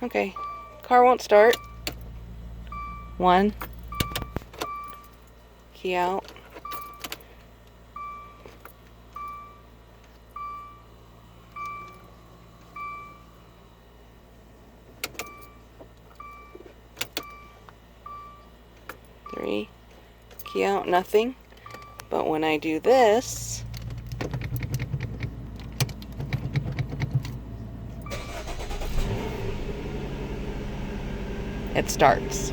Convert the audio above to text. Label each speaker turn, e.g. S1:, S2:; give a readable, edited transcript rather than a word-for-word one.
S1: Okay, car won't start. 1, key out. Three, key out, nothing. But when I do this, it starts.